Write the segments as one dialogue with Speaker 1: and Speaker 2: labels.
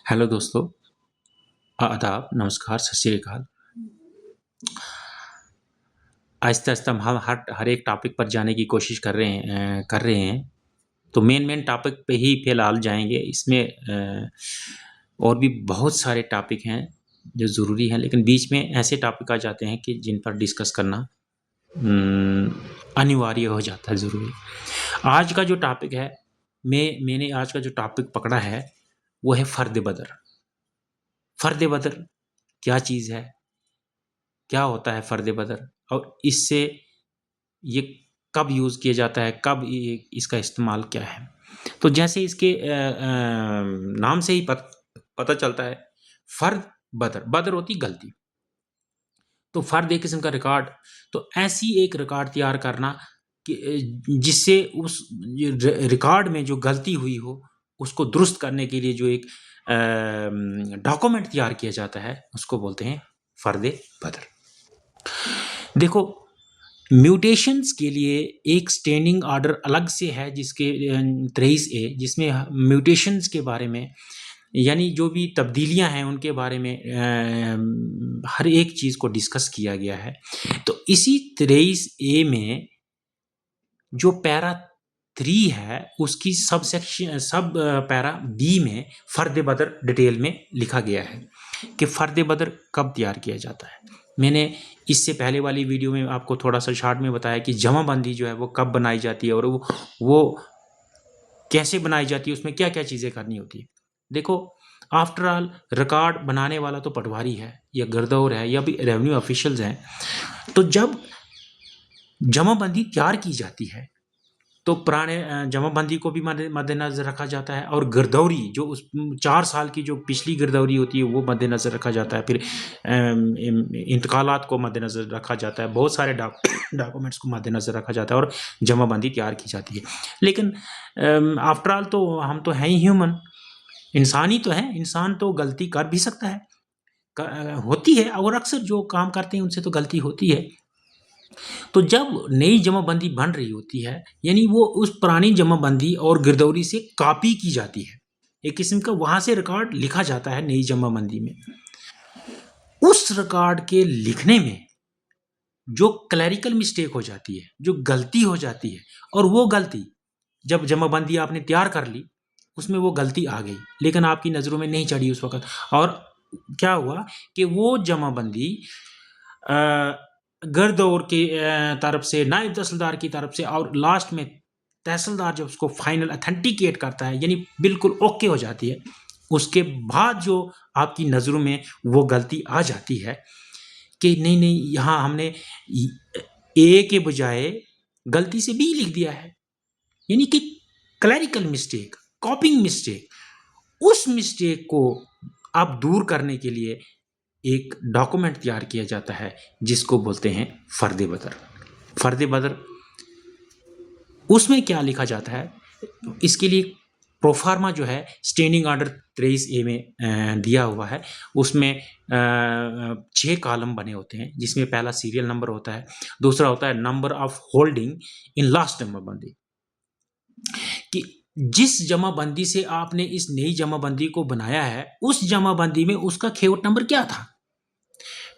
Speaker 1: Hello दोस्तों, आदाब, नमस्कार, सत श्री अकाल। आहिस्ता-आहिस्ता हम हर एक टॉपिक पर जाने की कोशिश कर रहे हैं। तो मेन टॉपिक पे ही फ़िलहाल जाएँगे। इसमें और भी बहुत सारे टॉपिक हैं जो ज़रूरी हैं, लेकिन बीच में ऐसे टॉपिक आ जाते हैं कि जिन पर डिस्कस करना उम, अनिवार्य हो जाता है, ज़रूरी। आज का जो टॉपिक है, मैंने आज का जो टॉपिक पकड़ा है, वो है फ़र्द बदर। फ़र्द बदर क्या चीज़ है? क्या होता है फ़र्द बदर? और इससे ये कब यूज़ किया जाता है? कब ये इसका इस्तेमाल क्या है? तो जैसे इसके नाम से ही पता चलता है, फ़र्द बदर, बदर होती गलती। तो फ़र्द एक किस्म का रिकॉर्ड, तो ऐसी एक रिकॉर्ड तैयार करना कि जिससे उस रिकॉर्ड में जो गलती हुई हो, उसको दुरुस्त करने के लिए जो एक डॉक्यूमेंट तैयार किया जाता है, उसको बोलते हैं फ़र्द बदर। देखो, म्यूटेशंस के लिए एक स्टैंडिंग ऑर्डर अलग से है, जिसके 23A, जिसमें म्यूटेशंस के बारे में, यानी जो भी तब्दीलियां हैं उनके बारे में हर एक चीज़ को डिस्कस किया गया है। तो इसी 23A में जो पैरा 3 है, उसकी सब पैरा बी में फ़र्द बदर डिटेल में लिखा गया है कि फ़र्द बदर कब तैयार किया जाता है। मैंने इससे पहले वाली वीडियो में आपको थोड़ा-सा शॉर्ट में बताया कि जमाबंदी जो है वो कब बनाई जाती है और वो कैसे बनाई जाती है, उसमें क्या-क्या चीज़ें करनी होती है। देखो, आफ्टर ऑल रिकॉर्ड बनाने वाला तो पटवारी है या गिरदौर है या भी रेवेन्यू ऑफिशियल्स हैं। तो जब जमाबंदी तैयार की जाती है, तो पुराने जमाबंदी को भी मद्देनज़र रखा जाता है और गिरदौरी जो उस 4 साल की जो पिछली गिरदौरी होती है, वो मद्देनज़र रखा जाता है। फिर इंतकालात को मद्देनज़र रखा जाता है। बहुत सारे डॉक्यूमेंट्स को मद्देनज़र रखा जाता है और जमाबंदी तैयार की जाती है। लेकिन आफ्टर ऑल तो हम तो हैं ही ह्यूमन, इंसान ही तो हैं। इंसान तो गलती कर भी सकता है, होती है, और अक्सर जो काम करते हैं उनसे तो गलती होती है। तो जब नई जमाबंदी बन रही होती है, यानी वो उस पुरानी जमाबंदी और गिरदौरी से कॉपी की जाती है, एक किस्म का वहाँ से रिकॉर्ड लिखा जाता है नई जमाबंदी में। उस रिकॉर्ड के लिखने में जो क्लैरिकल मिस्टेक हो जाती है, जो गलती हो जाती है, और वो गलती जब जमाबंदी आपने तैयार कर ली, उसमें वो गलती आ गई, लेकिन आपकी नज़रों में नहीं चढ़ी उस वक़्त, और क्या हुआ कि वो जमाबंदी गर्दौर की तरफ से, नायब तहसीलदार की तरफ से, और लास्ट में तहसीलदार जब उसको फाइनल अथेंटिकेट करता है, यानी बिल्कुल ओके हो जाती है, उसके बाद जो आपकी नज़रों में वो गलती आ जाती है कि नहीं, यहाँ हमने ए के बजाय गलती से बी लिख दिया है, यानी कि क्लैरिकल मिस्टेक, कॉपिंग मिस्टेक। उस मिस्टेक को आप दूर करने के लिए एक डॉक्यूमेंट तैयार किया जाता है, जिसको बोलते हैं फ़र्द बदर। फ़र्द बदर, उसमें क्या लिखा जाता है, इसके लिए प्रोफार्मा जो है स्टैंडिंग ऑर्डर 23A में दिया हुआ है। उसमें 6 कॉलम बने होते हैं, जिसमें पहला सीरियल नंबर होता है, दूसरा होता है number of holding in last जमाबंदी, कि जिस जमाबंदी से आपने इस नई जमाबंदी को बनाया है, उस जमाबंदी में उसका खेवट नंबर क्या था।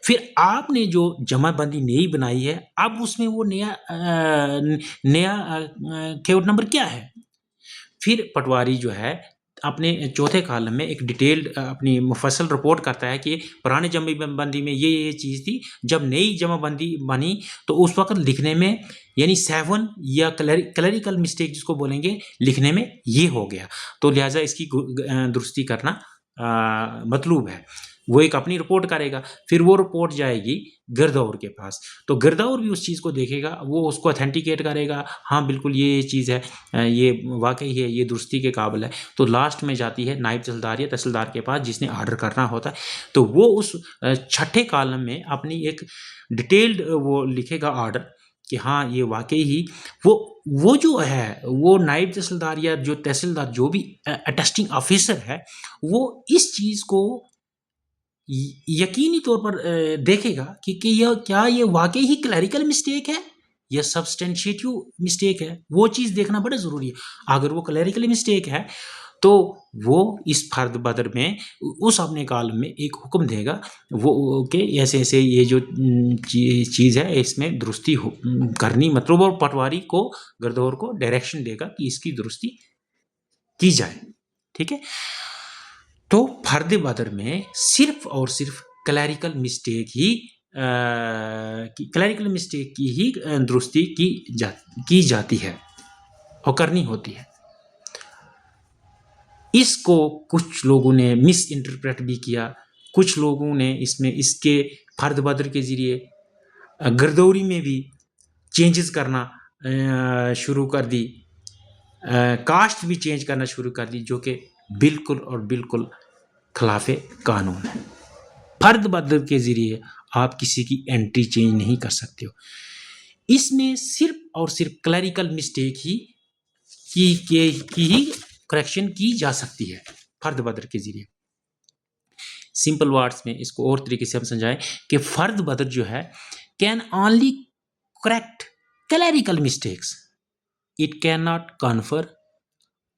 Speaker 1: फिर आपने जो जमाबंदी नई बनाई है, अब उसमें वो नया खेवट नंबर क्या है। फिर पटवारी जो है अपने चौथे कॉलम में एक डिटेल्ड अपनी मुफस्सल रिपोर्ट करता है कि पुराने जमाबंदी में ये चीज़ थी, जब नई जमाबंदी बनी तो उस वक़्त लिखने में, यानी 7 या क्लरिकल मिस्टेक जिसको बोलेंगे, लिखने में ये हो गया, तो लिहाज़ा इसकी दुरुस्ती करना मतलूब है। वो एक अपनी रिपोर्ट करेगा, फिर वो रिपोर्ट जाएगी गिरदौर के पास, तो गिरदौर भी उस चीज़ को देखेगा, वो उसको अथेंटिकेट करेगा, हाँ बिल्कुल ये चीज़ है, ये वाक़ई है, ये दुरुस्ती के काबिल है। तो लास्ट में जाती है नायब तहसीलदार या तहसीलदार के पास, जिसने ऑर्डर करना होता है, तो वो उस छठे कॉलम में अपनी एक डिटेल्ड वो लिखेगा ऑर्डर कि हाँ ये वाक़ई ही वो जो है, वो नायब तहसीलदार या जो तहसीलदार, जो भी अटेस्टिंग ऑफिसर है, वो इस चीज़ को यकीनी तौर पर देखेगा कि ये वाक़ई ही क्लरिकल मिस्टेक है या सब्सटेंशिएटिव मिस्टेक है। वो चीज़ देखना बड़ा ज़रूरी है। अगर वो क्लरिकल मिस्टेक है, तो वो इस फर्द बदर में उस अपने काल में एक हुक्म देगा वो कि ऐसे ऐसे ये जो चीज़ है इसमें दुरुस्ती करनी, मतलब और पटवारी को गर्दौर को डायरेक्शन देगा कि इसकी दुरुस्ती की जाए। ठीक है, तो फर्द बदर में सिर्फ और सिर्फ क्लैरिकल मिस्टेक की ही दुरुस्ती की जाती है और करनी होती है। इसको कुछ लोगों ने मिस इंटरप्रेट भी किया, कुछ लोगों ने इसमें इसके फर्द बदर के ज़रिए गर्दौरी में भी चेंजेस करना शुरू कर दी, कास्ट भी चेंज करना शुरू कर दी, जो कि बिल्कुल और बिल्कुल खिलाफ कानून है। फर्द बदल के ज़रिए आप किसी की एंट्री चेंज नहीं कर सकते हो। इसमें सिर्फ और सिर्फ क्लैरिकल मिस्टेक ही ही करेक्शन की जा सकती है फर्द बदर के ज़रिए। सिंपल वर्ड्स में इसको और तरीके से हम समझाएं कि फर्द बदर जो है can only correct clerical mistakes, it can not confer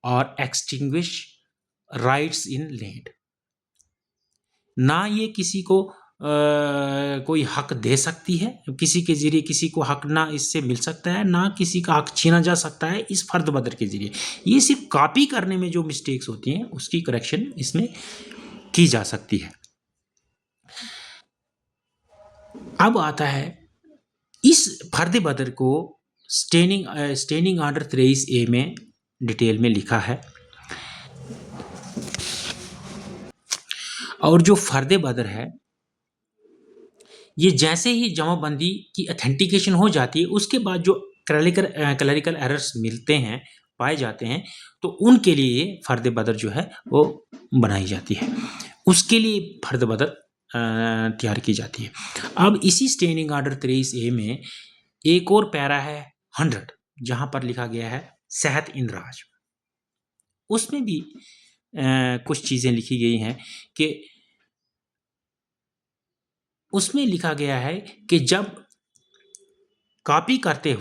Speaker 1: और एक्सटिंग्विश राइट्स इन लैंड। ना ये किसी को कोई हक दे सकती है, किसी के ज़रिए किसी को हक ना इससे मिल सकता है, ना किसी का हक छीना जा सकता है इस फर्द बदर के ज़रिए। ये सिर्फ कॉपी करने में जो मिस्टेक्स होती हैं उसकी करेक्शन इसमें की जा सकती है। अब आता है इस फर्द बदर को स्टैंडिंग ऑर्डर 23A में डिटेल में लिखा है, और जो फर्द बदर है ये जैसे ही जमाबंदी की अथेंटिकेशन हो जाती है उसके बाद जो क्लरिकल एरर्स मिलते हैं, पाए जाते हैं, तो उनके लिए फर्द बदर जो है वो बनाई जाती है, उसके लिए फर्द बदर तैयार की जाती है। अब इसी स्टैंडिंग ऑर्डर 23A में एक और पैरा है 100, जहाँ पर लिखा गया है सेहत इंदराज। उसमें भी कुछ चीज़ें लिखी गई हैं कि उसमें लिखा गया है कि जब कॉपी करते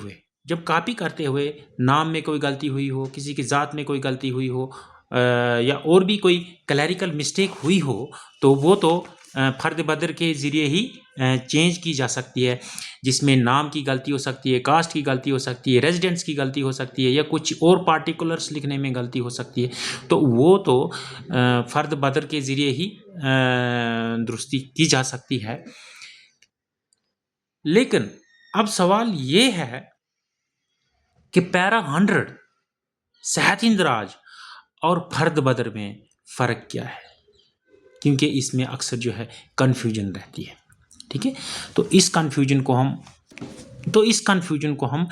Speaker 1: हुए नाम में कोई गलती हुई हो, किसी की ज़ात में कोई गलती हुई हो, या और भी कोई क्लैरिकल मिस्टेक हुई हो, तो वो तो फर्द बदर के ज़रिए ही चेंज की जा सकती है, जिसमें नाम की गलती हो सकती है, कास्ट की गलती हो सकती है, रेजिडेंस की गलती हो सकती है, या कुछ और पार्टिकुलर्स लिखने में गलती हो सकती है, तो वो तो फर्द बदर के ज़रिए ही दुरुस्ती की जा सकती है। लेकिन अब सवाल ये है कि पैरा 100 सेहत इंदराज और फर्द बदर में फ़र्क क्या है, क्योंकि इसमें अक्सर जो है कन्फ्यूजन रहती है। ठीक है, तो इस कन्फ्यूजन को हम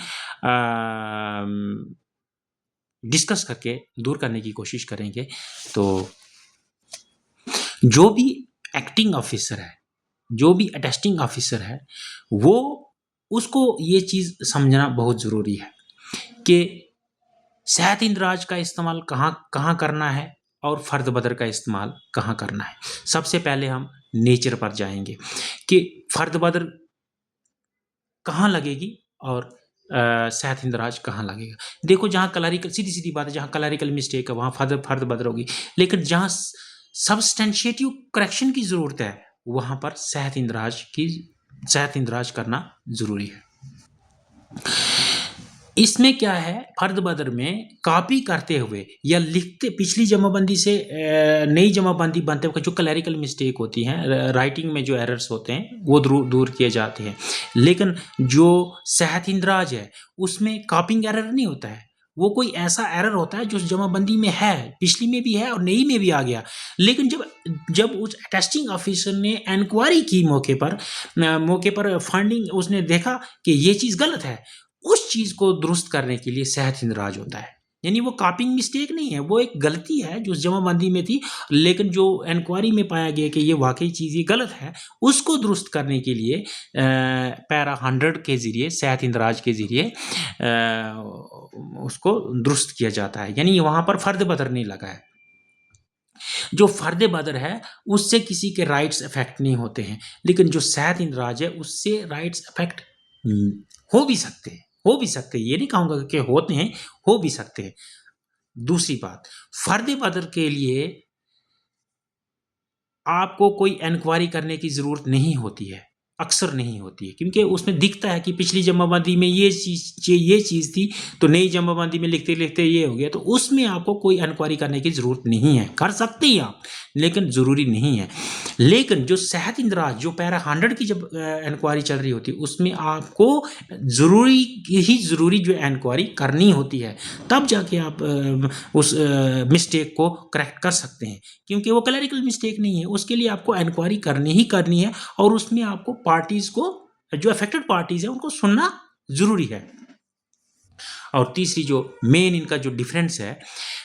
Speaker 1: डिस्कस करके दूर करने की कोशिश करेंगे। तो जो भी एक्टिंग ऑफिसर है, जो भी अटेस्टिंग ऑफिसर है, वो उसको ये चीज़ समझना बहुत ज़रूरी है कि सेहत इंदराज का इस्तेमाल कहाँ करना है और फर्द बदर का इस्तेमाल कहाँ करना है। सबसे पहले हम नेचर पर जाएंगे कि फर्द बदर कहाँ लगेगी और सेहत इंदराज कहाँ लगेगा। देखो, जहाँ क्लरिकल, सीधी बात है, जहाँ क्लरिकल मिस्टेक है वहाँ फर्द बदर होगी, लेकिन जहाँ सब्सटेंशिएटिव करेक्शन की ज़रूरत है वहाँ पर सेहत इंदराज करना ज़रूरी है। इसमें क्या है, फर्द बदर में कॉपी करते हुए या लिखते पिछली जमाबंदी से नई जमाबंदी बनते हुए जो क्लैरिकल मिस्टेक होती हैं, राइटिंग में जो एरर्स होते हैं वो दूर किए जाते हैं। लेकिन जो सेहत इंदराज है उसमें कॉपिंग एरर नहीं होता है, वो कोई ऐसा एरर होता है जो जमाबंदी में है, पिछली में भी है और नई में भी आ गया। लेकिन जब उस टेस्टिंग ऑफिसर ने इंक्वायरी की मौके पर फंडिंग, उसने देखा कि ये चीज़ गलत है, उस चीज़ को दुरुस्त करने के लिए सेहत इंदराज होता है। यानी वो कॉपिंग मिस्टेक नहीं है, वो एक गलती है जो जमाबंदी में थी, लेकिन जो इंक्वायरी में पाया गया कि ये वाकई चीज़ ये गलत है, उसको दुरुस्त करने के लिए पैरा 100 के ज़रिए, सेहत इंदराज के ज़रिए उसको दुरुस्त किया जाता है। यानी वहाँ पर फर्द बदर नहीं लगा है। जो फर्द बदर है उससे किसी के राइट्स अफेक्ट नहीं होते हैं, लेकिन जो सेहत इंदराज है उससे राइट्स अफेक्ट हो भी सकते हैं। ये नहीं कहूँगा कि होते हैं, हो भी सकते हैं। दूसरी बात, फर्द बदर के लिए आपको कोई इंक्वायरी करने की ज़रूरत नहीं होती है, अक्सर नहीं होती है, क्योंकि उसमें दिखता है कि पिछली जमाबंदी में ये चीज़ थी, तो नई जमाबंदी में लिखते-लिखते ये हो गया, तो उसमें आपको कोई इंक्वायरी करने की ज़रूरत नहीं है। कर सकते हैं आप, लेकिन ज़रूरी नहीं है। लेकिन जो सेहत इंदराज, जो पैरा 100 की जब इंक्वायरी चल रही होती है, उसमें आपको ज़रूरी जो इंक्वायरी करनी होती है, तब जाके आप उस मिस्टेक को करेक्ट कर सकते हैं, क्योंकि वो क्लरिकल मिस्टेक नहीं है। उसके लिए आपको इंक्वायरी करनी ही करनी है, और उसमें आपको पार्टीज़ को, जो अफेक्टेड पार्टीज़ हैं, उनको सुनना ज़रूरी है। और तीसरी जो मेन इनका जो डिफरेंस है,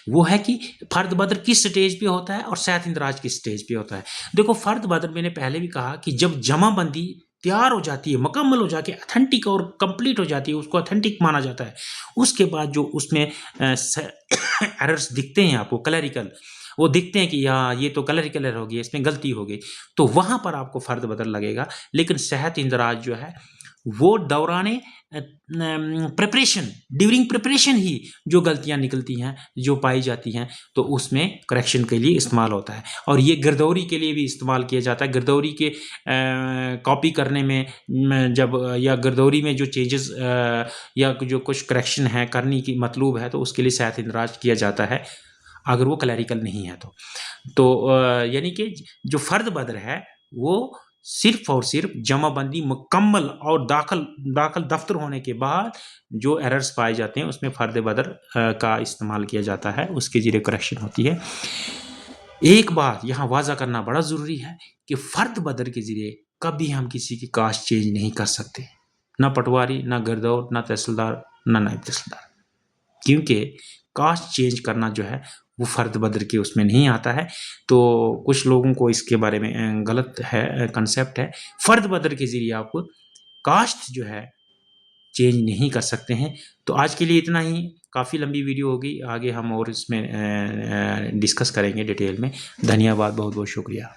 Speaker 1: वो है कि फ़र्द बदर किस स्टेज पे होता है और सेहत इंदराज किस स्टेज पे होता है। देखो, फ़र्द बदर मैंने पहले भी कहा कि जब जमाबंदी तैयार हो जाती है, मुकम्मल हो जाके ऑथेंटिक और कंप्लीट हो जाती है, उसको ऑथेंटिक माना जाता है। उसके बाद जो उसमें एरर्स दिखते हैं आपको क्लरिकल, वो दिखते हैं कि हाँ, ये तो क्लरिकल एरर हो गई, इसमें गलती हो गई, तो वहाँ पर आपको फ़र्द बदर लगेगा। लेकिन सेहत इंदराज जो है, वो दौराने प्रिपरेशन, ड्यूरिंग प्रिपरेशन ही जो गलतियाँ निकलती हैं, जो पाई जाती हैं, तो उसमें करेक्शन के लिए इस्तेमाल होता है। और ये गिरदौरी के लिए भी इस्तेमाल किया जाता है। गिरदौरी के कॉपी करने में जब, या गिरदौरी में जो चेंजेस या जो कुछ करेक्शन है करने की मतलूब है, तो उसके लिए सेहत इंदराज किया जाता है, अगर वो क्लरिकल नहीं है तो यानी कि जो फ़र्द बदर है, वो सिर्फ़ और सिर्फ़ जमाबंदी मुकम्मल और दाखिल दफ़्तर होने के बाद जो एरर्स पाए जाते हैं, उसमें फ़र्द बदर का इस्तेमाल किया जाता है, उसके ज़रिए करेक्शन होती है। एक बात यहाँ वाज़ा करना बड़ा ज़रूरी है कि फ़र्द बदर के ज़रिए कभी हम किसी की कास्ट चेंज नहीं कर सकते, ना पटवारी, ना गिरदौर, ना तहसीलदार, ना नायब तहसीलदार, क्योंकि कास्ट चेंज करना जो है, वो फ़र्द बदर के उसमें नहीं आता है। तो कुछ लोगों को इसके बारे में गलत है कंसेप्ट है। फ़र्द बदर के ज़रिए आप कास्ट जो है चेंज नहीं कर सकते हैं। तो आज के लिए इतना ही, काफ़ी लंबी वीडियो होगी, आगे हम और इसमें डिस्कस करेंगे डिटेल में। धन्यवाद, बहुत-बहुत शुक्रिया।